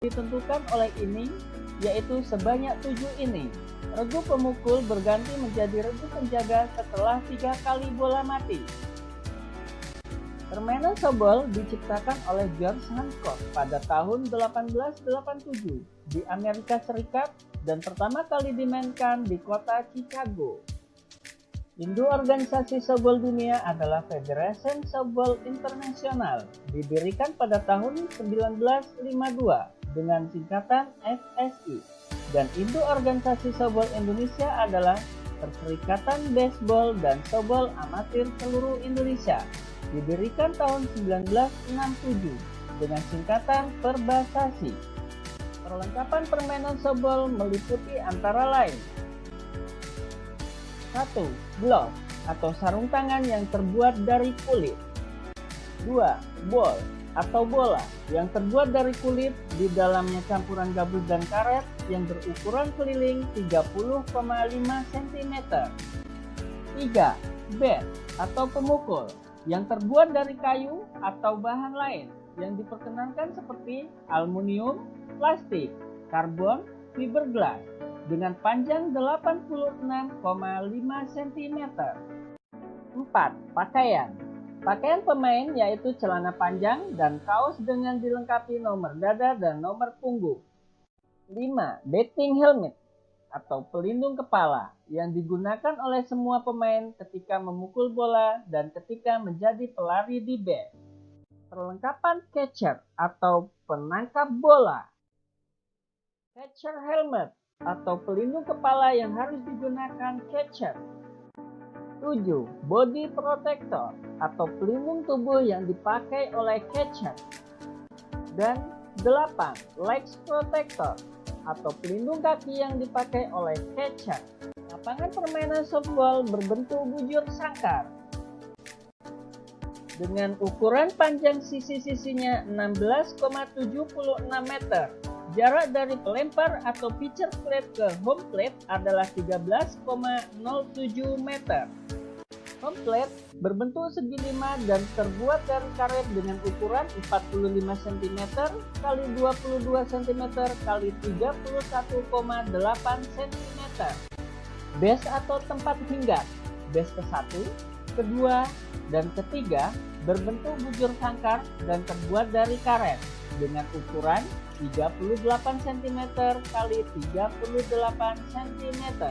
ditentukan oleh inning, yaitu sebanyak 7 inning. Regu pemukul berganti menjadi regu penjaga setelah 3 kali bola mati. Permainan softball diciptakan oleh George Hancock pada tahun 1887 di Amerika Serikat dan pertama kali dimainkan di kota Chicago. Induk organisasi softball dunia adalah Federation Softball International, didirikan pada tahun 1952 dengan singkatan FSI, dan induk organisasi softball Indonesia adalah Perserikatan Baseball dan Softball Amatir Seluruh Indonesia, didirikan tahun 1967 dengan singkatan Perbasasi. Perlengkapan permainan softball meliputi antara lain: 1. Glove atau sarung tangan yang terbuat dari kulit. 2. Ball atau bola yang terbuat dari kulit, di dalamnya campuran gabus dan karet yang berukuran keliling 30,5 cm. 3. Bat atau pemukul yang terbuat dari kayu atau bahan lain yang diperkenankan seperti aluminium, plastik, karbon, fiberglass, dengan panjang 86,5 cm. 4. Pakaian. Pakaian pemain yaitu celana panjang dan kaos dengan dilengkapi nomor dada dan nomor punggung. 5. Batting helmet atau pelindung kepala yang digunakan oleh semua pemain ketika memukul bola dan ketika menjadi pelari di base. Perlengkapan catcher atau penangkap bola. Catcher helmet atau pelindung kepala yang harus digunakan catcher. 7. Body protector atau pelindung tubuh yang dipakai oleh catcher. Dan 8. Legs protector atau pelindung kaki yang dipakai oleh catcher. Lapangan permainan softball berbentuk bujur sangkar dengan ukuran panjang sisi-sisinya 16,76 meter. Jarak dari pelempar atau pitcher plate ke home plate adalah 13,07 meter. Home plate berbentuk segi 5 dan terbuat dari karet dengan ukuran 45 cm x 22 cm x 31,8 cm. Base atau tempat hinggap, base ke-1, kedua, dan ketiga berbentuk bujur sangkar dan terbuat dari karet dengan ukuran 38 cm x 38 cm.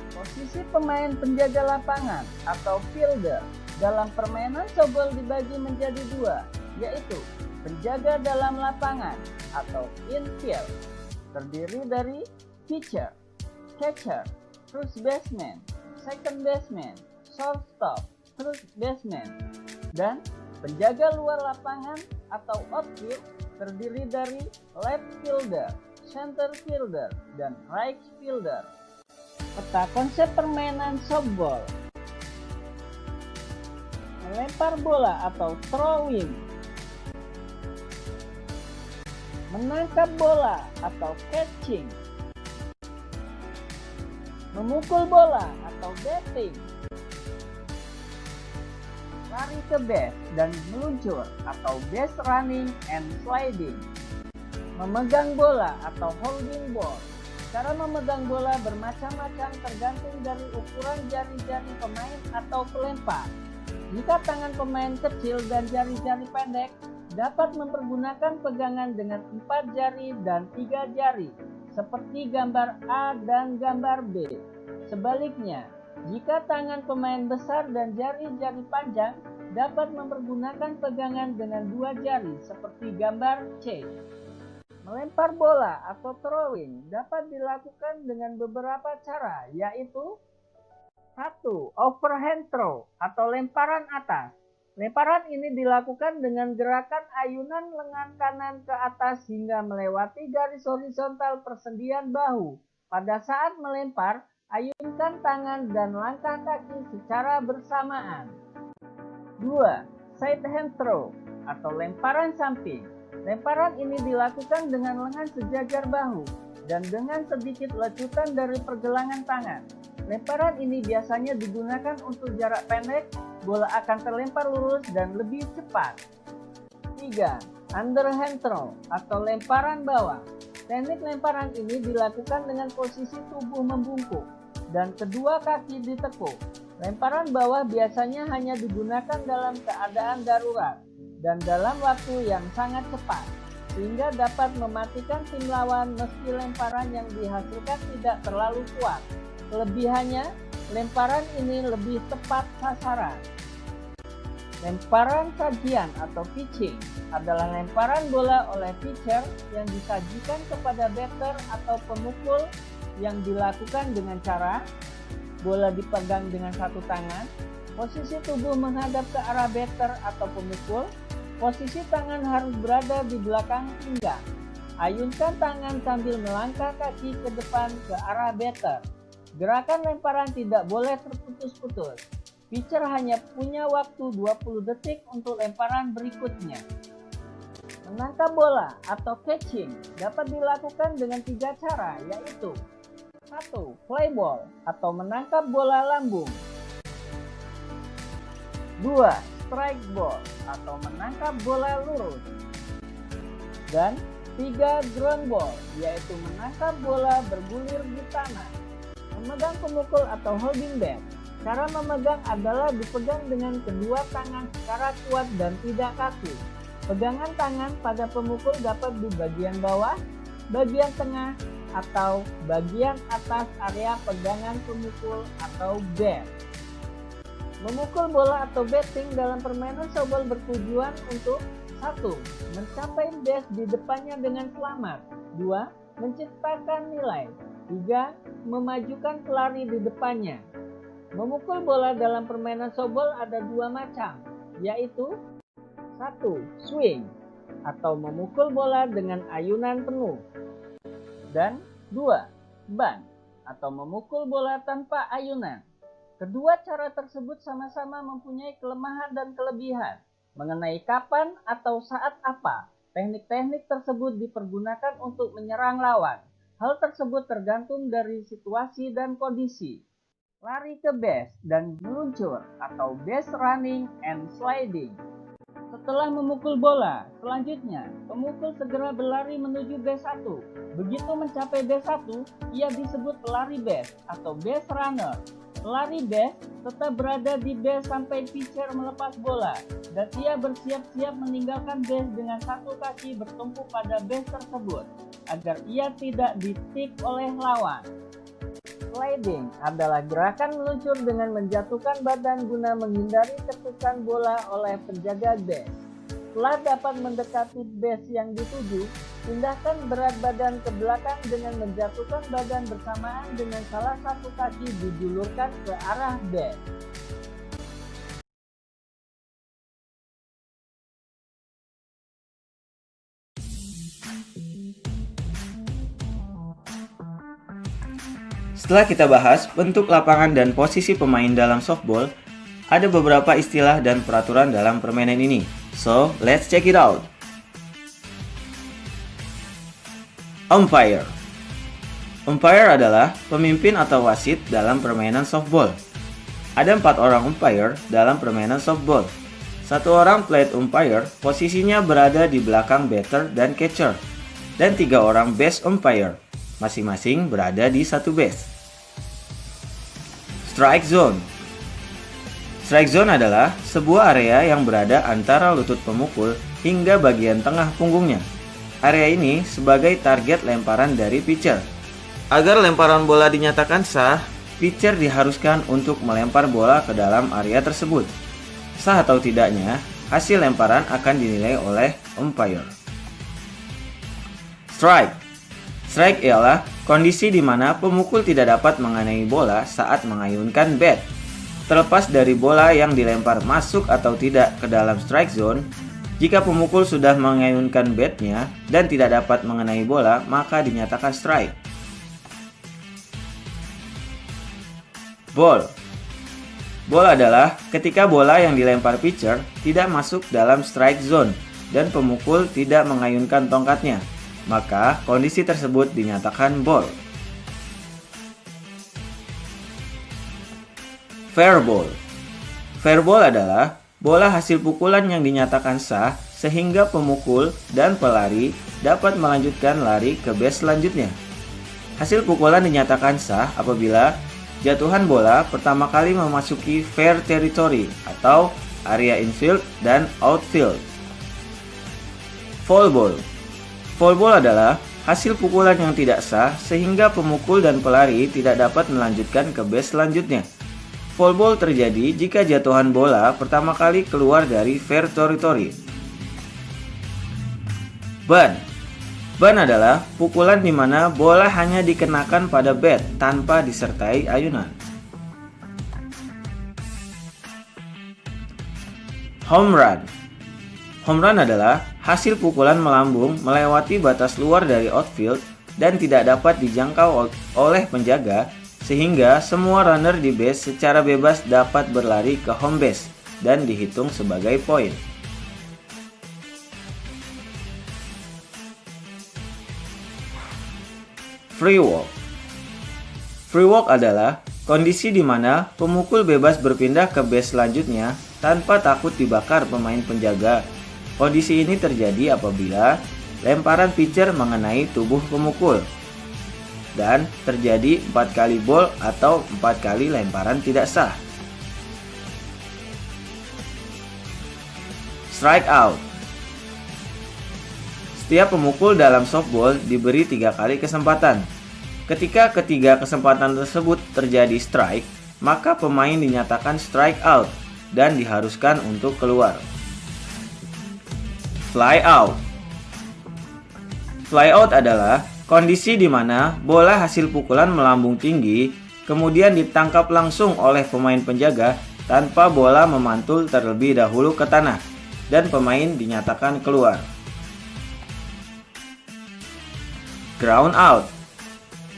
Posisi pemain penjaga lapangan atau fielder dalam permainan softball dibagi menjadi 2, yaitu penjaga dalam lapangan atau infield, terdiri dari pitcher, catcher, first baseman, second baseman, shortstop, third baseman, dan penjaga luar lapangan atau outfield, terdiri dari left fielder, center fielder, dan right fielder. Peta konsep permainan softball. Melempar bola atau throwing. Menangkap bola atau catching. Memukul bola atau batting. Lari ke base dan meluncur atau base running and sliding. Memegang bola atau holding ball. Cara memegang bola bermacam-macam tergantung dari ukuran jari-jari pemain atau pelempar. Jika tangan pemain kecil dan jari-jari pendek, dapat mempergunakan pegangan dengan 4 jari dan 3 jari, seperti gambar A dan gambar B. Sebaliknya, jika tangan pemain besar dan jari-jari panjang, dapat mempergunakan pegangan dengan 2 jari, seperti gambar C. Melempar bola atau throwing dapat dilakukan dengan beberapa cara, yaitu 1. Overhand throw atau lemparan atas. Lemparan ini dilakukan dengan gerakan ayunan lengan kanan ke atas hingga melewati garis horizontal persendian bahu. Pada saat melempar, ayunkan tangan dan langkah kaki secara bersamaan. 2. Side hand throw atau lemparan samping. Lemparan ini dilakukan dengan lengan sejajar bahu dan dengan sedikit lecutan dari pergelangan tangan. Lemparan ini biasanya digunakan untuk jarak pendek, bola akan terlempar lurus dan lebih cepat. 3. Underhand throw atau lemparan bawah. Teknik lemparan ini dilakukan dengan posisi tubuh membungkuk dan kedua kaki ditekuk. Lemparan bawah biasanya hanya digunakan dalam keadaan darurat dan dalam waktu yang sangat cepat, sehingga dapat mematikan tim lawan meski lemparan yang dihasilkan tidak terlalu kuat. Kelebihannya, lemparan ini lebih tepat sasaran. Lemparan sajian atau pitching adalah lemparan bola oleh pitcher yang disajikan kepada batter atau pemukul yang dilakukan dengan cara bola dipegang dengan satu tangan, posisi tubuh menghadap ke arah batter atau pemukul, posisi tangan harus berada di belakang pinggang. Ayunkan tangan sambil melangkah kaki ke depan ke arah batter. Gerakan lemparan tidak boleh terputus-putus. Pitcher hanya punya waktu 20 detik untuk lemparan berikutnya. Menangkap bola atau catching dapat dilakukan dengan 3 cara, yaitu 1. Play ball atau menangkap bola lambung. 2. Strike ball atau menangkap bola lurus. Dan 3. Ground ball, yaitu menangkap bola bergulir di tanah. Memegang pemukul atau holding bat. Cara memegang adalah dipegang dengan kedua tangan secara kuat dan tidak kaku. Pegangan tangan pada pemukul dapat di bagian bawah, bagian tengah, atau bagian atas area pegangan pemukul atau bat. Memukul bola atau batting dalam permainan softball bertujuan untuk 1. Mencapai base di depannya dengan selamat. 2. Menciptakan nilai. 3. Memajukan pelari di depannya. Memukul bola dalam permainan softball ada 2 macam, yaitu 1. Swing atau memukul bola dengan ayunan penuh, dan 2. Bunt atau memukul bola tanpa ayunan. Kedua cara tersebut sama-sama mempunyai kelemahan dan kelebihan. Mengenai kapan atau saat apa teknik-teknik tersebut dipergunakan untuk menyerang lawan, hal tersebut tergantung dari situasi dan kondisi. Lari ke base dan meluncur atau base running and sliding. Setelah memukul bola, selanjutnya pemukul segera berlari menuju base 1. Begitu mencapai base 1, ia disebut pelari base atau base runner. Pelari base tetap berada di base sampai pitcher melepas bola dan ia bersiap-siap meninggalkan base dengan satu kaki bertumpu pada base tersebut agar ia tidak ditik oleh lawan. Sliding adalah gerakan meluncur dengan menjatuhkan badan guna menghindari ketukan bola oleh penjaga base. Setelah dapat mendekati base yang dituju, pindahkan berat badan ke belakang dengan menjatuhkan badan bersamaan dengan salah satu kaki dijulurkan ke arah base. Setelah kita bahas bentuk lapangan dan posisi pemain dalam softball, ada beberapa istilah dan peraturan dalam permainan ini. So, let's check it out. Umpire. Umpire adalah pemimpin atau wasit dalam permainan softball. Ada 4 orang umpire dalam permainan softball. 1 orang plate umpire, posisinya berada di belakang batter dan catcher. Dan 3 orang base umpire, masing-masing berada di satu base. Strike zone. Strike zone adalah sebuah area yang berada antara lutut pemukul hingga bagian tengah punggungnya. Area ini sebagai target lemparan dari pitcher. Agar lemparan bola dinyatakan sah, pitcher diharuskan untuk melempar bola ke dalam area tersebut. Sah atau tidaknya, hasil lemparan akan dinilai oleh umpire. Strike. Strike ialah kondisi di mana pemukul tidak dapat mengenai bola saat mengayunkan bat. Terlepas dari bola yang dilempar masuk atau tidak ke dalam strike zone, jika pemukul sudah mengayunkan batnya dan tidak dapat mengenai bola, maka dinyatakan strike. Ball. Ball adalah ketika bola yang dilempar pitcher tidak masuk dalam strike zone dan pemukul tidak mengayunkan tongkatnya, maka kondisi tersebut dinyatakan ball. Fair ball. Fair ball adalah bola hasil pukulan yang dinyatakan sah sehingga pemukul dan pelari dapat melanjutkan lari ke base selanjutnya. Hasil pukulan dinyatakan sah apabila jatuhan bola pertama kali memasuki fair territory atau area infield dan outfield. Foul ball. Foul ball adalah hasil pukulan yang tidak sah sehingga pemukul dan pelari tidak dapat melanjutkan ke base selanjutnya. Foul ball terjadi jika jatuhan bola pertama kali keluar dari fair territory. Ban. Ban adalah pukulan di mana bola hanya dikenakan pada bat tanpa disertai ayunan. Home run. Home run adalah hasil pukulan melambung melewati batas luar dari outfield dan tidak dapat dijangkau oleh penjaga sehingga semua runner di base secara bebas dapat berlari ke home base dan dihitung sebagai poin. Free walk. Free walk adalah kondisi di mana pemukul bebas berpindah ke base selanjutnya tanpa takut dibakar pemain penjaga. Kondisi ini terjadi apabila lemparan pitcher mengenai tubuh pemukul dan terjadi 4 kali ball atau 4 kali lemparan tidak sah. Strike out. Setiap pemukul dalam softball diberi 3 kali kesempatan. Ketika ketiga kesempatan tersebut terjadi strike, maka pemain dinyatakan strike out dan diharuskan untuk keluar. Fly out. Fly out adalah kondisi di mana bola hasil pukulan melambung tinggi, kemudian ditangkap langsung oleh pemain penjaga tanpa bola memantul terlebih dahulu ke tanah, dan pemain dinyatakan keluar. Ground out.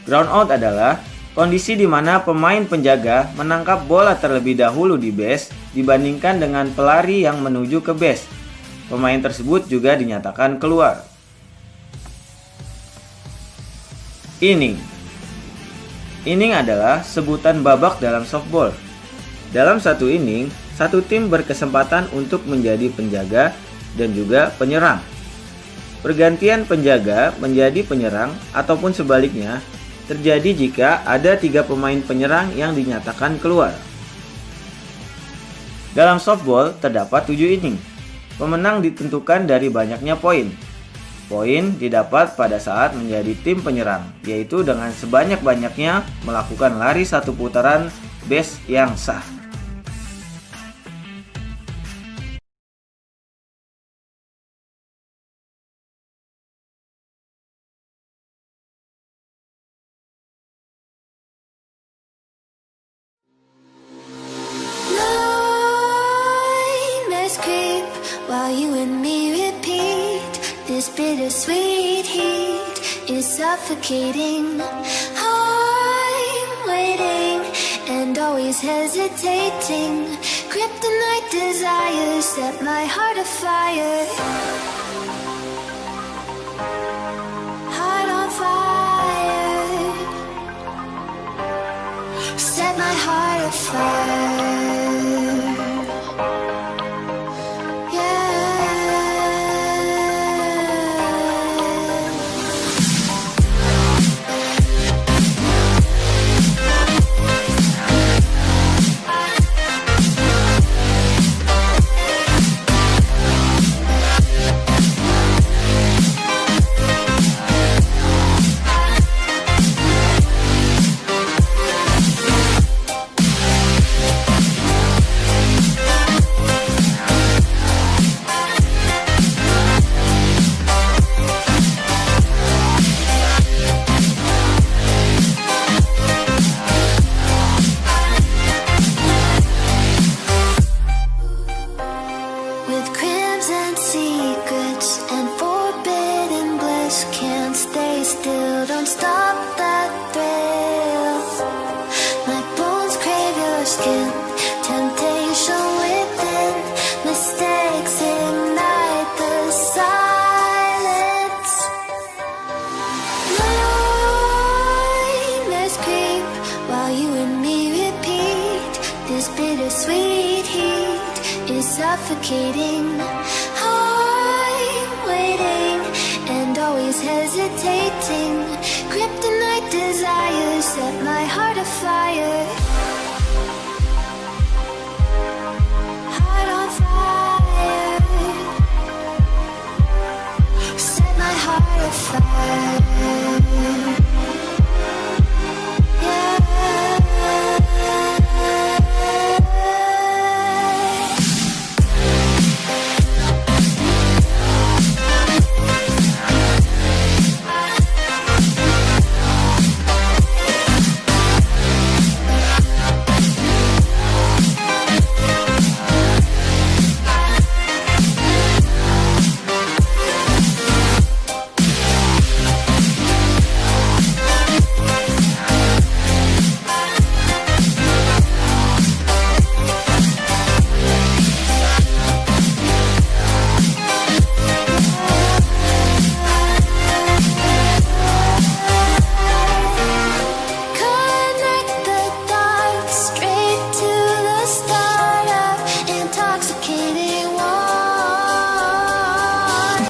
Ground out adalah kondisi di mana pemain penjaga menangkap bola terlebih dahulu di base dibandingkan dengan pelari yang menuju ke base. Pemain tersebut juga dinyatakan keluar. Inning. Inning adalah sebutan babak dalam softball. Dalam satu inning, satu tim berkesempatan untuk menjadi penjaga dan juga penyerang. Pergantian penjaga menjadi penyerang ataupun sebaliknya terjadi jika ada 3 pemain penyerang yang dinyatakan keluar. Dalam softball terdapat 7 inning. Pemenang ditentukan dari banyaknya poin. Poin didapat pada saat menjadi tim penyerang, yaitu dengan sebanyak-banyaknya melakukan lari 1 putaran base yang sah. While you and me repeat, this bittersweet heat is suffocating. I'm waiting and always hesitating. Kryptonite desires set my heart afire. Heart on fire. Set my heart afire. suffocating. I'm waiting and always hesitating. Kryptonite desires set my heart afire.